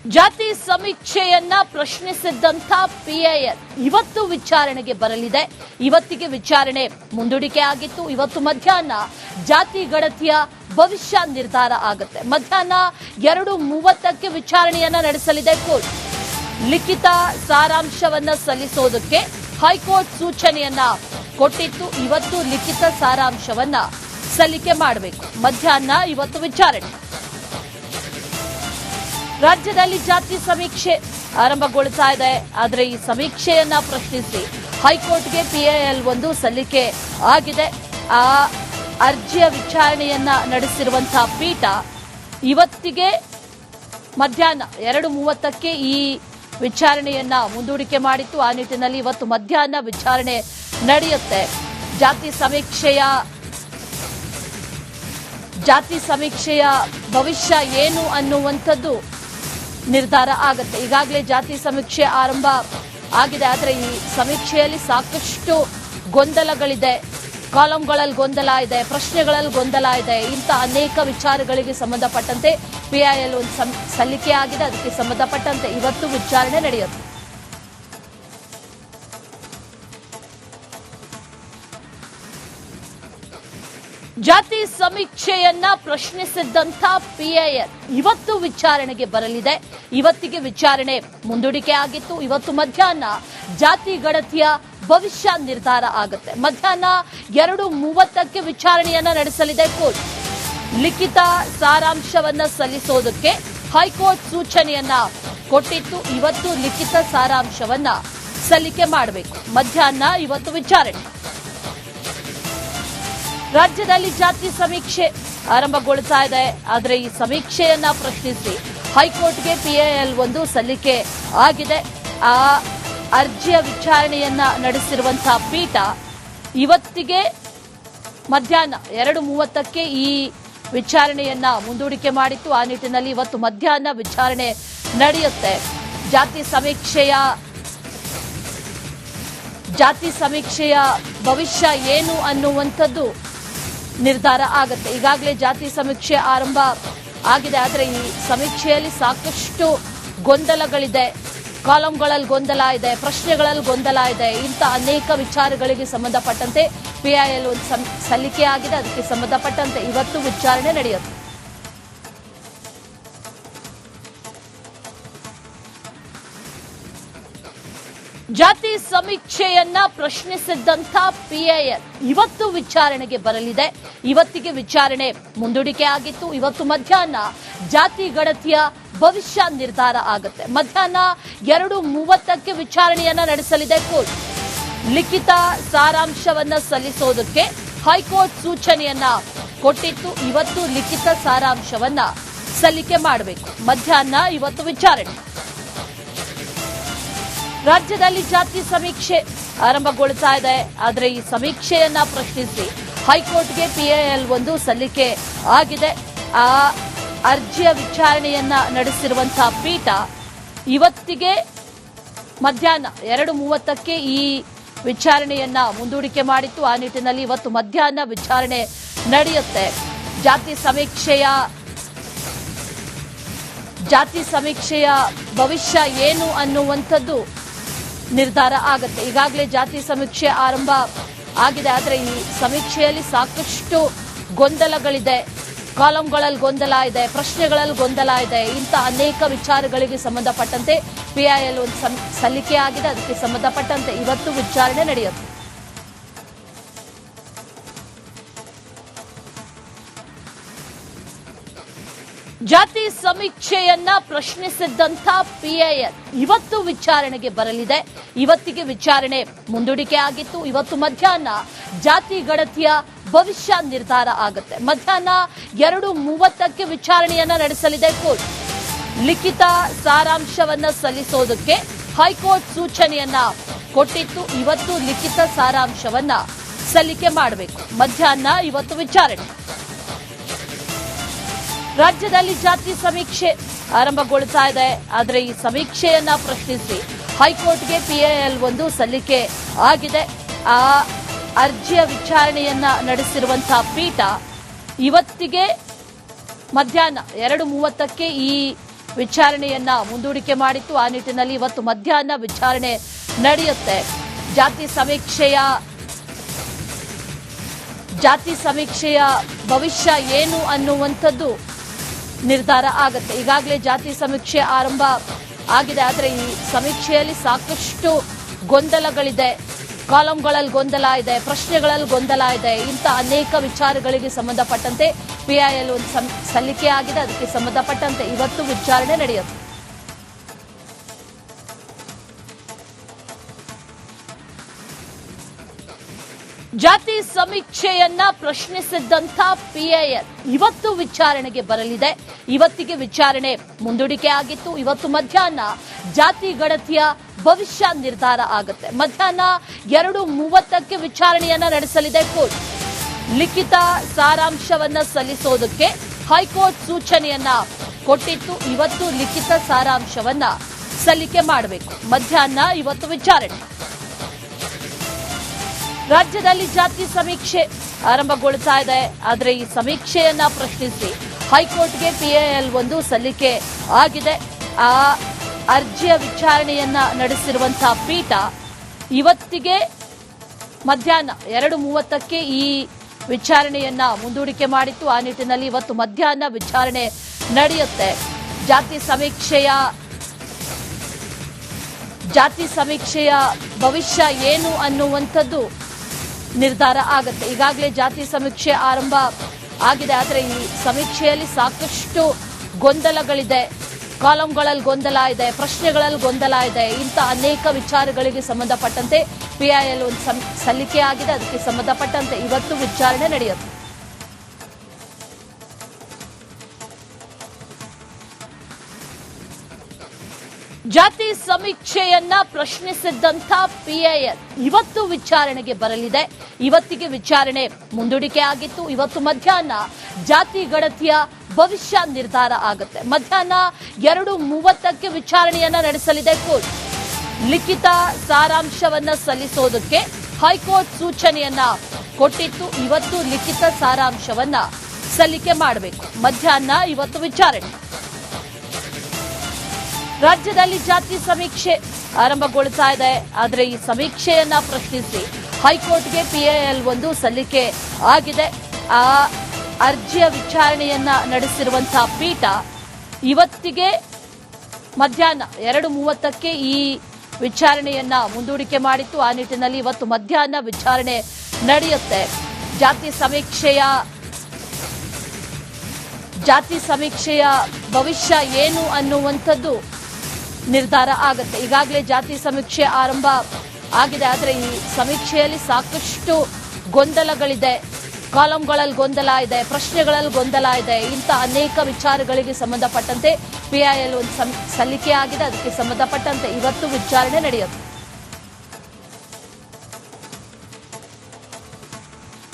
ಜಾತಿ ಸಮೀಕ್ಷೆಯನ್ನ ಪ್ರಶ್ನಿಸಿದ್ದಂಥ ಪಿಐಎಲ್ ಇವತ್ತು ವಿಚಾರಣೆಗೆ ಬರಲಿದೆ. ಇವತ್ತಿಗೆ ವಿಚಾರಣೆ ಮುಂದೂಡಿಕೆ ಆಗಿತ್ತು. ಇವತ್ತು ಮಧ್ಯಾಹ್ನ ಜಾತಿ ಗಣತಿಯ ಭವಿಷ್ಯ ನಿರ್ಧಾರ ಆಗುತ್ತೆ. ಮಧ್ಯಾಹ್ನ 2:30ಕ್ಕೆ ವಿಚಾರಣೆಯನ್ನ ನಡೆಸಲಿದೆ ಕೋರ್ಟ್. ಲಿಖಿತ ಸಾರಾಂಶವನ್ನ ಸಲ್ಲಿಸೋದಕ್ಕೆ ಹೈಕೋರ್ಟ್ ಸೂಚನೆಯನ್ನ ಕೊಟ್ಟಿತ್ತು. ಇವತ್ತು ಲಿಖಿತ ಸಾರಾಂಶವನ್ನ ಸಲ್ಲಿಕೆ ಮಾಡಬೇಕು. ಮಧ್ಯಾಹ್ನ ಇವತ್ತು ವಿಚಾರಣೆ. ರಾಜ್ಯದಲ್ಲಿ ಜಾತಿ ಸಮೀಕ್ಷೆ ಆರಂಭಗೊಳ್ತಾ ಇದೆ. ಆದರೆ ಈ ಸಮೀಕ್ಷೆಯನ್ನ ಪ್ರಶ್ನಿಸಿ ಹೈಕೋರ್ಟ್ಗೆ ಪಿಐಎಲ್ ಒಂದು ಸಲ್ಲಿಕೆ ಆಗಿದೆ. ಆ ಅರ್ಜಿಯ ವಿಚಾರಣೆಯನ್ನ ನಡೆಸಿರುವಂತಹ ಪೀಠ ಇವತ್ತಿಗೆ ಮಧ್ಯಾಹ್ನ 2:30ಕ್ಕೆ ಈ ವಿಚಾರಣೆಯನ್ನ ಮುಂದೂಡಿಕೆ ಮಾಡಿತ್ತು. ಆ ನಿಟ್ಟಿನಲ್ಲಿ ಇವತ್ತು ಮಧ್ಯಾಹ್ನ ವಿಚಾರಣೆ ನಡೆಯುತ್ತೆ. ಜಾತಿ ಸಮೀಕ್ಷೆಯ ಭವಿಷ್ಯ ಏನು ಅನ್ನುವಂಥದ್ದು ನಿರ್ಧಾರ ಆಗುತ್ತೆ. ಈಗಾಗಲೇ ಜಾತಿ ಸಮೀಕ್ಷೆ ಆರಂಭ ಆಗಿದೆ. ಆದರೆ ಈ ಸಮೀಕ್ಷೆಯಲ್ಲಿ ಸಾಕಷ್ಟು ಗೊಂದಲಗಳಿದೆ. ಕಾಲಂಗಳಲ್ಲಿ ಗೊಂದಲ ಇದೆ, ಪ್ರಶ್ನೆಗಳಲ್ಲಿ ಗೊಂದಲ ಇದೆ. ಇಂಥ ಅನೇಕ ವಿಚಾರಗಳಿಗೆ ಸಂಬಂಧಪಟ್ಟಂತೆ ಪಿಐಎಲ್ ಒಂದು ಸಲ್ಲಿಕೆ ಆಗಿದೆ. ಅದಕ್ಕೆ ಸಂಬಂಧಪಟ್ಟಂತೆ ಇವತ್ತು ವಿಚಾರಣೆ ನಡೆಯುತ್ತೆ. ಜಾತಿ ಸಮೀಕ್ಷೆಯನ್ನ ಪ್ರಶ್ನಿಸಿದ್ದಂಥ ಪಿಐಎಲ್ ಇವತ್ತು ವಿಚಾರಣೆಗೆ ಬರಲಿದೆ. ಇವತ್ತಿಗೆ ವಿಚಾರಣೆ ಮುಂದೂಡಿಕೆ ಆಗಿತ್ತು. ಇವತ್ತು ಮಧ್ಯಾಹ್ನ ಜಾತಿ ಗಣತಿಯ ಭವಿಷ್ಯ ನಿರ್ಧಾರ ಆಗುತ್ತೆ. ಮಧ್ಯಾಹ್ನ 2:30ಕ್ಕೆ ವಿಚಾರಣೆಯನ್ನ ನಡೆಸಲಿದೆ ಕೋರ್ಟ್. ಲಿಖಿತ ಸಾರಾಂಶವನ್ನ ಸಲ್ಲಿಸೋದಕ್ಕೆ ಹೈಕೋರ್ಟ್ ಸೂಚನೆಯನ್ನ ಕೊಟ್ಟಿತ್ತು. ಇವತ್ತು ಲಿಖಿತ ಸಾರಾಂಶವನ್ನ ಸಲ್ಲಿಕೆ ಮಾಡಬೇಕು. ಮಧ್ಯಾಹ್ನ ಇವತ್ತು ವಿಚಾರಣೆ. ರಾಜ್ಯದಲ್ಲಿ ಜಾತಿ ಸಮೀಕ್ಷೆ ಆರಂಭಗೊಳ್ತಾ ಇದೆ. ಆದರೆ ಈ ಸಮೀಕ್ಷೆಯನ್ನ ಪ್ರಶ್ನಿಸಿ ಹೈಕೋರ್ಟ್ಗೆ ಪಿಐಎಲ್ ಒಂದು ಸಲ್ಲಿಕೆ ಆಗಿದೆ. ಆ ಅರ್ಜಿಯ ವಿಚಾರಣೆಯನ್ನ ನಡೆಸಿರುವಂತಹ ಪೀಠ ಇವತ್ತಿಗೆ ಮಧ್ಯಾಹ್ನ 2:30ಕ್ಕೆ ಈ ವಿಚಾರಣೆಯನ್ನ ಮುಂದೂಡಿಕೆ ಮಾಡಿತ್ತು. ಆ ನಿಟ್ಟಿನಲ್ಲಿ ಇವತ್ತು ಮಧ್ಯಾಹ್ನ ವಿಚಾರಣೆ ನಡೆಯುತ್ತೆ. ಜಾತಿ ಸಮೀಕ್ಷೆಯ ಭವಿಷ್ಯ ಏನು ಅನ್ನುವಂಥದ್ದು ನಿರ್ಧಾರ ಆಗುತ್ತೆ. ಈಗಾಗಲೇ ಜಾತಿ ಸಮೀಕ್ಷೆ ಆರಂಭ ಆಗಿದೆ. ಆದರೆ ಈ ಸಮೀಕ್ಷೆಯಲ್ಲಿ ಸಾಕಷ್ಟು ಗೊಂದಲಗಳಿದೆ. ಕಾಲಂಗಳಲ್ಲಿ ಗೊಂದಲ ಇದೆ, ಪ್ರಶ್ನೆಗಳಲ್ಲಿ ಗೊಂದಲ ಇದೆ. ಇಂಥ ಅನೇಕ ವಿಚಾರಗಳಿಗೆ ಸಂಬಂಧಪಟ್ಟಂತೆ ಪಿಐಎಲ್ ಒಂದು ಸಲ್ಲಿಕೆ ಆಗಿದೆ. ಅದಕ್ಕೆ ಸಂಬಂಧಪಟ್ಟಂತೆ ಇವತ್ತು ವಿಚಾರಣೆ ನಡೆಯುತ್ತೆ. ಜಾತಿ ಸಮೀಕ್ಷೆಯನ್ನ ಪ್ರಶ್ನಿಸಿದ್ದಂಥ ಪಿಐಎಲ್ ಇವತ್ತು ವಿಚಾರಣೆಗೆ ಬರಲಿದೆ. ಇವತ್ತಿಗೆ ವಿಚಾರಣೆ ಮುಂದೂಡಿಕೆ ಆಗಿತ್ತು. ಇವತ್ತು ಮಧ್ಯಾಹ್ನ ಜಾತಿ ಗಣತಿಯ ಭವಿಷ್ಯ ನಿರ್ಧಾರ ಆಗುತ್ತೆ. ಮಧ್ಯಾಹ್ನ 2:30ಕ್ಕೆ ವಿಚಾರಣೆಯನ್ನ ನಡೆಸಲಿದೆ ಕೋರ್ಟ್. ಲಿಖಿತ ಸಾರಾಂಶವನ್ನ ಸಲ್ಲಿಸೋದಕ್ಕೆ ಹೈಕೋರ್ಟ್ ಸೂಚನೆಯನ್ನ ಕೊಟ್ಟಿತ್ತು. ಇವತ್ತು ಲಿಖಿತ ಸಾರಾಂಶವನ್ನ ಸಲ್ಲಿಕೆ ಮಾಡಬೇಕು. ಮಧ್ಯಾಹ್ನ ಇವತ್ತು ವಿಚಾರಣೆ. ರಾಜ್ಯದಲ್ಲಿ ಜಾತಿ ಸಮೀಕ್ಷೆ ಆರಂಭಗೊಳ್ತಾ ಇದೆ. ಆದರೆ ಈ ಸಮೀಕ್ಷೆಯನ್ನ ಪ್ರಶ್ನಿಸಿ ಹೈಕೋರ್ಟ್ಗೆ ಪಿಐಎಲ್ ಒಂದು ಸಲ್ಲಿಕೆ ಆಗಿದೆ. ಆ ಅರ್ಜಿಯ ವಿಚಾರಣೆಯನ್ನ ನಡೆಸಿರುವಂತಹ ಪೀಠ ಇವತ್ತಿಗೆ ಮಧ್ಯಾಹ್ನ 2:30ಕ್ಕೆ ಈ ವಿಚಾರಣೆಯನ್ನ ಮುಂದೂಡಿಕೆ ಮಾಡಿತ್ತು. ಆ ನಿಟ್ಟಿನಲ್ಲಿ ಇವತ್ತು ಮಧ್ಯಾಹ್ನ ವಿಚಾರಣೆ ನಡೆಯುತ್ತೆ. ಜಾತಿ ಸಮೀಕ್ಷೆಯ ಭವಿಷ್ಯ ಏನು ಅನ್ನುವಂಥದ್ದು ನಿರ್ಧಾರ ಆಗುತ್ತೆ. ಈಗಾಗಲೇ ಜಾತಿ ಸಮೀಕ್ಷೆ ಆರಂಭ ಆಗಿದೆ. ಆದರೆ ಈ ಸಮೀಕ್ಷೆಯಲ್ಲಿ ಸಾಕಷ್ಟು ಗೊಂದಲಗಳಿದೆ. ಕಾಲಂಗಳಲ್ಲಿ ಗೊಂದಲ ಇದೆ, ಪ್ರಶ್ನೆಗಳಲ್ಲಿ ಗೊಂದಲ ಇದೆ. ಇಂಥ ಅನೇಕ ವಿಚಾರಗಳಿಗೆ ಸಂಬಂಧಪಟ್ಟಂತೆ ಪಿಐಎಲ್ ಒಂದು ಸಲ್ಲಿಕೆ ಆಗಿದೆ. ಅದಕ್ಕೆ ಸಂಬಂಧಪಟ್ಟಂತೆ ಇವತ್ತು ವಿಚಾರಣೆ ನಡೆಯುತ್ತೆ. ಜಾತಿ ಸಮೀಕ್ಷೆಯನ್ನ ಪ್ರಶ್ನಿಸಿದ್ದಂಥ ಪಿಐಎಲ್ ಇವತ್ತು ವಿಚಾರಣೆಗೆ ಬರಲಿದೆ. ಇವತ್ತಿಗೆ ವಿಚಾರಣೆ ಮುಂದೂಡಿಕೆ ಆಗಿತ್ತು. ಇವತ್ತು ಮಧ್ಯಾಹ್ನ ಜಾತಿ ಗಣತಿಯ ಭವಿಷ್ಯ ನಿರ್ಧಾರ ಆಗುತ್ತೆ. ಮಧ್ಯಾಹ್ನ 2:30ಕ್ಕೆ ವಿಚಾರಣೆಯನ್ನ ನಡೆಸಲಿದೆ ಕೋರ್ಟ್. ಲಿಖಿತ ಸಾರಾಂಶವನ್ನ ಸಲ್ಲಿಸೋದಕ್ಕೆ ಹೈಕೋರ್ಟ್ ಸೂಚನೆಯನ್ನ ಕೊಟ್ಟಿತ್ತು. ಇವತ್ತು ಲಿಖಿತ ಸಾರಾಂಶವನ್ನ ಸಲ್ಲಿಕೆ ಮಾಡಬೇಕು. ಮಧ್ಯಾಹ್ನ ಇವತ್ತು ವಿಚಾರಣೆ. ರಾಜ್ಯದಲ್ಲಿ ಜಾತಿ ಸಮೀಕ್ಷೆ ಆರಂಭಗೊಳ್ತಾ ಇದೆ. ಆದರೆ ಈ ಸಮೀಕ್ಷೆಯನ್ನ ಪ್ರಶ್ನಿಸಿ ಹೈಕೋರ್ಟ್ಗೆ ಪಿಐಎಲ್ ಒಂದು ಸಲ್ಲಿಕೆ ಆಗಿದೆ. ಆ ಅರ್ಜಿಯ ವಿಚಾರಣೆಯನ್ನ ನಡೆಸಿರುವಂತಹ ಪೀಠ ಇವತ್ತಿಗೆ ಮಧ್ಯಾಹ್ನ 2:30ಕ್ಕೆ ಈ ವಿಚಾರಣೆಯನ್ನ ಮುಂದೂಡಿಕೆ ಮಾಡಿತ್ತು. ಆ ನಿಟ್ಟಿನಲ್ಲಿ ಇವತ್ತು ಮಧ್ಯಾಹ್ನ ವಿಚಾರಣೆ ನಡೆಯುತ್ತೆ. ಜಾತಿ ಸಮೀಕ್ಷೆಯ ಭವಿಷ್ಯ ಏನು ಅನ್ನುವಂಥದ್ದು ನಿರ್ಧಾರ ಆಗುತ್ತೆ. ಈಗಾಗಲೇ ಜಾತಿ ಸಮೀಕ್ಷೆ ಆರಂಭ ಆಗಿದೆ. ಆದರೆ ಈ ಸಮೀಕ್ಷೆಯಲ್ಲಿ ಸಾಕಷ್ಟು ಗೊಂದಲಗಳಿದೆ. ಕಾಲಂಗಳಲ್ಲಿ ಗೊಂದಲ ಇದೆ, ಪ್ರಶ್ನೆಗಳಲ್ಲಿ ಗೊಂದಲ ಇದೆ. ಇಂಥ ಅನೇಕ ವಿಚಾರಗಳಿಗೆ ಸಂಬಂಧಪಟ್ಟಂತೆ PIL ಒಂದು ಸಲ್ಲಿಕೆ ಆಗಿದೆ. ಅದಕ್ಕೆ ಸಂಬಂಧಪಟ್ಟಂತೆ ಇವತ್ತು ವಿಚಾರಣೆ ನಡೆಯುತ್ತೆ. ಜಾತಿ ಸಮೀಕ್ಷೆಯನ್ನ ಪ್ರಶ್ನಿಸಿದ್ದಂಥ PIL ಇವತ್ತು ವಿಚಾರಣೆಗೆ ಬರಲಿದೆ. ಇವತ್ತಿಗೆ ವಿಚಾರಣೆ ಮುಂದೂಡಿಕೆ ಆಗಿತ್ತು. ಇವತ್ತು ಮಧ್ಯಾಹ್ನ ಜಾತಿ ಗಣತಿಯ ಭವಿಷ್ಯ ನಿರ್ಧಾರ ಆಗುತ್ತೆ. ಮಧ್ಯಾಹ್ನ 2:30ಕ್ಕೆ ವಿಚಾರಣೆಯನ್ನ ನಡೆಸಲಿದೆ ಕೋರ್ಟ್. ಲಿಖಿತ ಸಾರಾಂಶವನ್ನ ಸಲ್ಲಿಸೋದಕ್ಕೆ ಹೈಕೋರ್ಟ್ ಸೂಚನೆಯನ್ನ ಕೊಟ್ಟಿತ್ತು. ಇವತ್ತು ಲಿಖಿತ ಸಾರಾಂಶವನ್ನ ಸಲ್ಲಿಕೆ ಮಾಡಬೇಕು. ಮಧ್ಯಾಹ್ನ ಇವತ್ತು ವಿಚಾರಣೆ. ರಾಜ್ಯದಲ್ಲಿ ಜಾತಿ ಸಮೀಕ್ಷೆ ಆರಂಭಗೊಳ್ತಾ ಇದೆ. ಆದರೆ ಈ ಸಮೀಕ್ಷೆಯನ್ನ ಪ್ರಶ್ನಿಸಿ ಹೈಕೋರ್ಟ್ಗೆ PIL ಒಂದು ಸಲ್ಲಿಕೆ ಆಗಿದೆ. ಆ ಅರ್ಜಿಯ ವಿಚಾರಣೆಯನ್ನ ನಡೆಸಿರುವಂತಹ ಪೀಠ ಇವತ್ತಿಗೆ ಮಧ್ಯಾಹ್ನ 2:30ಕ್ಕೆ ಈ ವಿಚಾರಣೆಯನ್ನ ಮುಂದೂಡಿಕೆ ಮಾಡಿತ್ತು. ಆ ನಿಟ್ಟಿನಲ್ಲಿ ಇವತ್ತು ಮಧ್ಯಾಹ್ನ ವಿಚಾರಣೆ ನಡೆಯುತ್ತೆ. ಜಾತಿ ಸಮೀಕ್ಷೆಯ ಭವಿಷ್ಯ ಏನು ಅನ್ನುವಂಥದ್ದು ನಿರ್ಧಾರ ಆಗುತ್ತೆ. ಈಗಾಗಲೇ ಜಾತಿ ಸಮೀಕ್ಷೆ ಆರಂಭ ಆಗಿದೆ. ಆದರೆ ಈ ಸಮೀಕ್ಷೆಯಲ್ಲಿ ಸಾಕಷ್ಟು ಗೊಂದಲಗಳಿದೆ. ಕಾಲಂಗಳಲ್ಲಿ ಗೊಂದಲ ಇದೆ, ಪ್ರಶ್ನೆಗಳಲ್ಲಿ ಗೊಂದಲ ಇದೆ. ಇಂಥ ಅನೇಕ ವಿಚಾರಗಳಿಗೆ ಸಂಬಂಧಪಟ್ಟಂತೆ PIL ಒಂದು ಸಲ್ಲಿಕೆ ಆಗಿದೆ. ಅದಕ್ಕೆ ಸಂಬಂಧಪಟ್ಟಂತೆ ಇವತ್ತು ವಿಚಾರಣೆ ನಡೆಯುತ್ತೆ. ಜಾತಿ ಸಮೀಕ್ಷೆಯನ್ನ ಪ್ರಶ್ನಿಸಿದ್ದಂಥ PIL ಇವತ್ತು ವಿಚಾರಣೆಗೆ ಬರಲಿದೆ. ಇವತ್ತಿಗೆ ವಿಚಾರಣೆ ಮುಂದೂಡಿಕೆ ಆಗಿತ್ತು. ಇವತ್ತು ಮಧ್ಯಾಹ್ನ ಜಾತಿ ಗಣತಿಯ ಭವಿಷ್ಯ ನಿರ್ಧಾರ ಆಗುತ್ತೆ. ಮಧ್ಯಾಹ್ನ 2:30ಕ್ಕೆ ವಿಚಾರಣೆಯನ್ನ ನಡೆಸಲಿದೆ ಕೋರ್ಟ್. ಲಿಖಿತ ಸಾರಾಂಶವನ್ನ ಸಲ್ಲಿಸೋದಕ್ಕೆ ಹೈಕೋರ್ಟ್ ಸೂಚನೆಯನ್ನ ಕೊಟ್ಟಿತ್ತು. ಇವತ್ತು ಲಿಖಿತ ಸಾರಾಂಶವನ್ನ ಸಲ್ಲಿಕೆ ಮಾಡಬೇಕು. ಮಧ್ಯಾಹ್ನ ಇವತ್ತು ವಿಚಾರಣೆ. ರಾಜ್ಯದಲ್ಲಿ ಜಾತಿ ಸಮೀಕ್ಷೆ ಆರಂಭಗೊಳ್ತಾ ಇದೆ. ಆದರೆ ಈ ಸಮೀಕ್ಷೆಯನ್ನ ಪ್ರಶ್ನಿಸಿ ಹೈಕೋರ್ಟ್ಗೆ PIL ಒಂದು ಸಲ್ಲಿಕೆ ಆಗಿದೆ. ಆ ಅರ್ಜಿಯ ವಿಚಾರಣೆಯನ್ನ ನಡೆಸಿರುವಂತಹ ಪೀಠ ಇವತ್ತಿಗೆ ಮಧ್ಯಾಹ್ನ 2:30ಕ್ಕೆ ಈ ವಿಚಾರಣೆಯನ್ನ ಮುಂದೂಡಿಕೆ ಮಾಡಿತ್ತು. ಆ ನಿಟ್ಟಿನಲ್ಲಿ ಇವತ್ತು ಮಧ್ಯಾಹ್ನ ವಿಚಾರಣೆ ನಡೆಯುತ್ತೆ. ಜಾತಿ ಸಮೀಕ್ಷೆಯ ಭವಿಷ್ಯ ಏನು ಅನ್ನುವಂಥದ್ದು ನಿರ್ಧಾರ ಆಗುತ್ತೆ. ಈಗಾಗಲೇ ಜಾತಿ ಸಮೀಕ್ಷೆ ಆರಂಭ ಆಗಿದೆ. ಆದರೆ ಈ ಸಮೀಕ್ಷೆಯಲ್ಲಿ ಸಾಕಷ್ಟು ಗೊಂದಲಗಳಿದೆ. ಕಾಲಂಗಳಲ್ಲಿ ಗೊಂದಲ ಇದೆ, ಪ್ರಶ್ನೆಗಳಲ್ಲಿ ಗೊಂದಲ ಇದೆ. ಇಂಥ ಅನೇಕ ವಿಚಾರಗಳಿಗೆ ಸಂಬಂಧಪಟ್ಟಂತೆ PIL ಒಂದು ಸಲ್ಲಿಕೆ ಆಗಿದೆ. ಅದಕ್ಕೆ ಸಂಬಂಧಪಟ್ಟಂತೆ ಇವತ್ತು ವಿಚಾರಣೆ ನಡೆಯುತ್ತೆ.